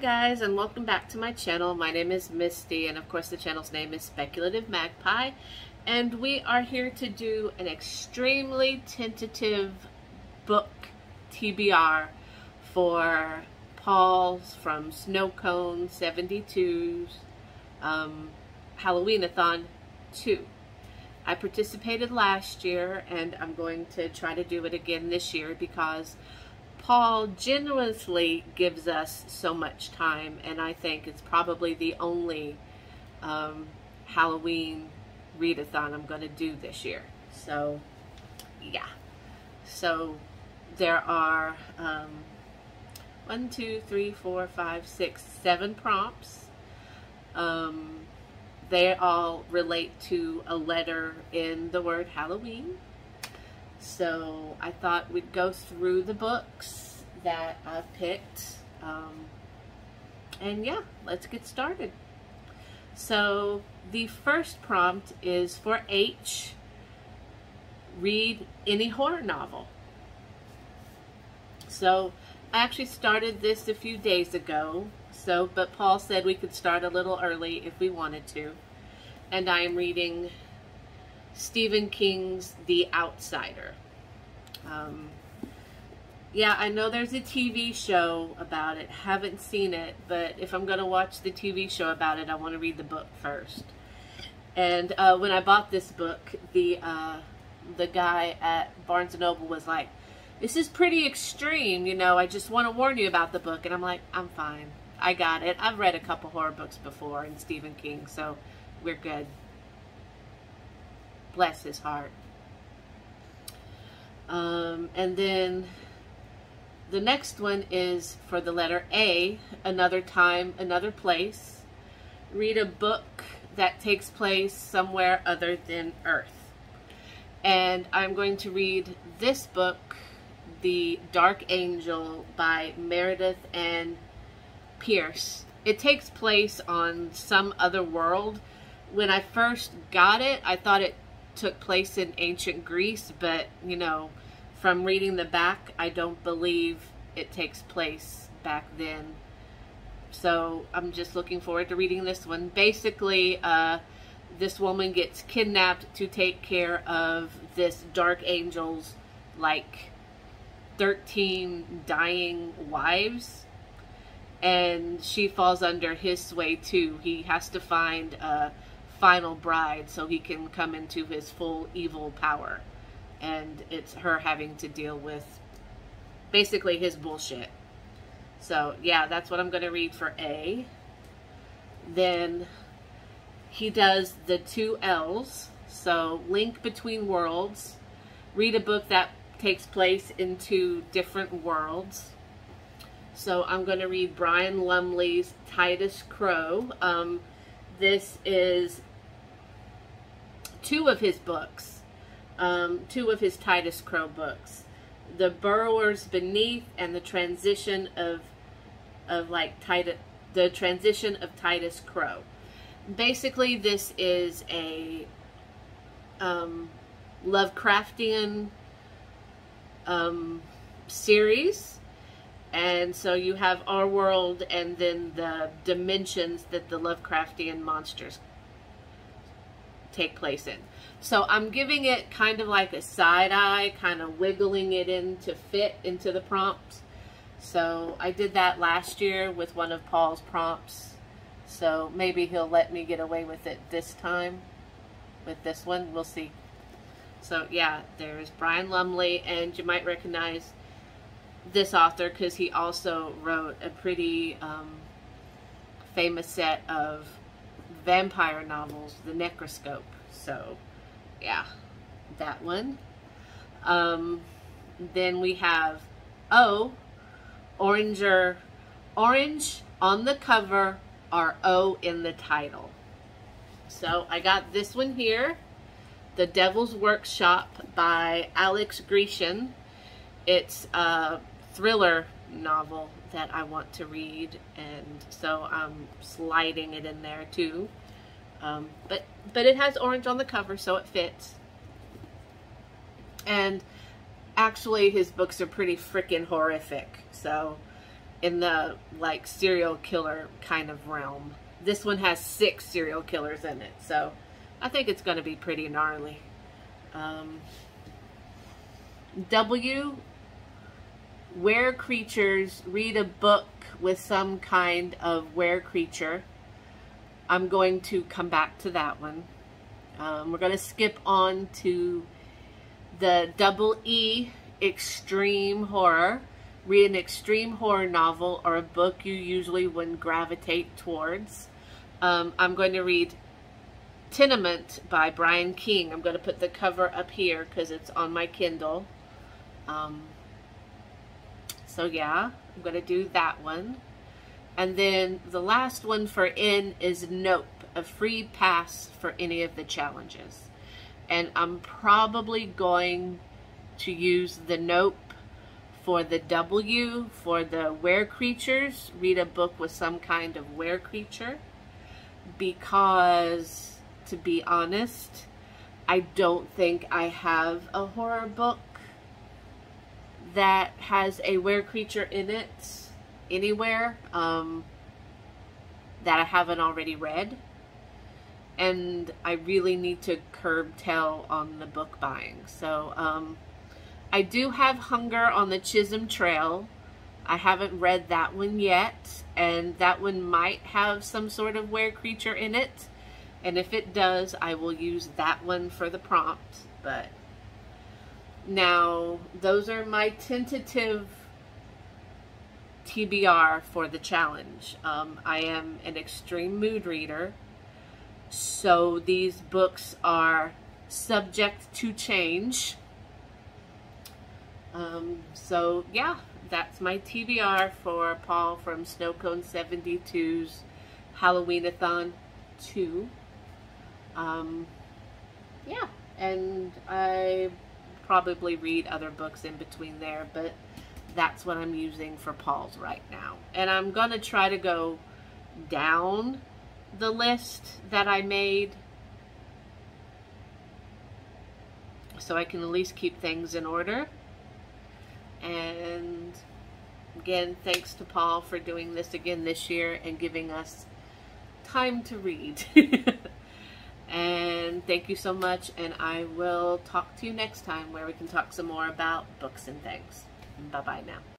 guys, and welcome back to my channel. My name is Misty, and of course the channel's name is Speculative Magpie, and we are here to do an extremely tentative book TBR for Paul's from Sno Cone 72's Halloween-a-thon 2. I participated last year, and I'm going to try to do it again this year because Paul generously gives us so much time, and I think it's probably the only Halloween readathon I'm going to do this year. So, yeah. So, there are 1, 2, 3, 4, 5, 6, 7 prompts. They all relate to a letter in the word Halloween. So I thought we'd go through the books that I've picked. And yeah, let's get started. So the first prompt is for H. Read any horror novel. So I actually started this a few days ago. But Paul said we could start a little early if we wanted to. And I am reading Stephen King's The Outsider. Yeah, I know there's a TV show about it. Haven't seen it, but if I'm going to watch the TV show about it, I want to read the book first. And when I bought this book, the guy at Barnes & Noble was like, "This is pretty extreme, you know, I just want to warn you about the book." And I'm like, I'm fine. I got it. I've read a couple horror books before in Stephen King, so we're good. Bless his heart. And then the next one is for the letter A, Another Time, Another Place. Read a book that takes place somewhere other than Earth. And I'm going to read this book, The Dark Angel by Meredith and Pierce. It takes place on some other world. When I first got it, I thought it took place in ancient Greece, but, you know, from reading the back, I don't believe it takes place back then. So I'm just looking forward to reading this one. Basically, this woman gets kidnapped to take care of this dark angel's, like, 13 dying wives. And she falls under his sway too. He has to find a final bride so he can come into his full evil power. And it's her having to deal with basically his bullshit. So yeah, that's what I'm going to read for A. Then he does the 2 L's. So Link Between Worlds. Read a book that takes place in 2 different worlds. So I'm going to read Brian Lumley's Titus Crow. This is 2 of his books, 2 of his Titus Crow books, The Burrowers Beneath and the transition of Titus Crow. Basically, this is a Lovecraftian series. And so you have our world and then the dimensions that the Lovecraftian monsters take place in. So I'm giving it kind of like a side eye, kind of wiggling it in to fit into the prompts. So I did that last year with one of Paul's prompts. So maybe he'll let me get away with it this time with this one. We'll see. So yeah, there's Brian Lumley, and you might recognize this author because he also wrote a pretty famous set of vampire novels, The Necroscope. So yeah, that one. Then we have O, orange on the cover or O in the title. So I got this one here, The Devil's Workshop by Alex Grecian. It's a thriller novel that I want to read, and so I'm sliding it in there too. But it has orange on the cover, so it fits. And actually his books are pretty freaking horrific, so in the like serial killer kind of realm. This one has 6 serial killers in it, so I think it's going to be pretty gnarly. W, were creatures, read a book with some kind of were creature. I'm going to come back to that one. We're going to skip on to the double E, extreme horror. Read an extreme horror novel or a book you usually wouldn't gravitate towards. I'm going to read Tenement by Brian King. I'm going to put the cover up here because it's on my Kindle. So yeah, I'm going to do that one. And then the last one for N is Nope, a free pass for any of the challenges. And I'm probably going to use the Nope for the W, for the were creatures. Read a book with some kind of were creature. Because, to be honest, I don't think I have a horror book that has a were creature in it anywhere that I haven't already read. And I really need to curb tail on the book buying. So I do have Hunger on the Chisholm Trail. I haven't read that one yet, and that one might have some sort of were creature in it. And if it does, I will use that one for the prompt. But now, those are my tentative TBR for the challenge. I am an extreme mood reader, so these books are subject to change. So yeah, that's my TBR for Paul from Sno Cone 72's Halloween-a-thon 2. Yeah, and I probably read other books in between there, but that's what I'm using for Paul's right now. And I'm gonna try to go down the list that I made so I can at least keep things in order. And again, thanks to Paul for doing this again this year and giving us time to read. And thank you so much, and I will talk to you next time where we can talk some more about books and things. Bye-bye now.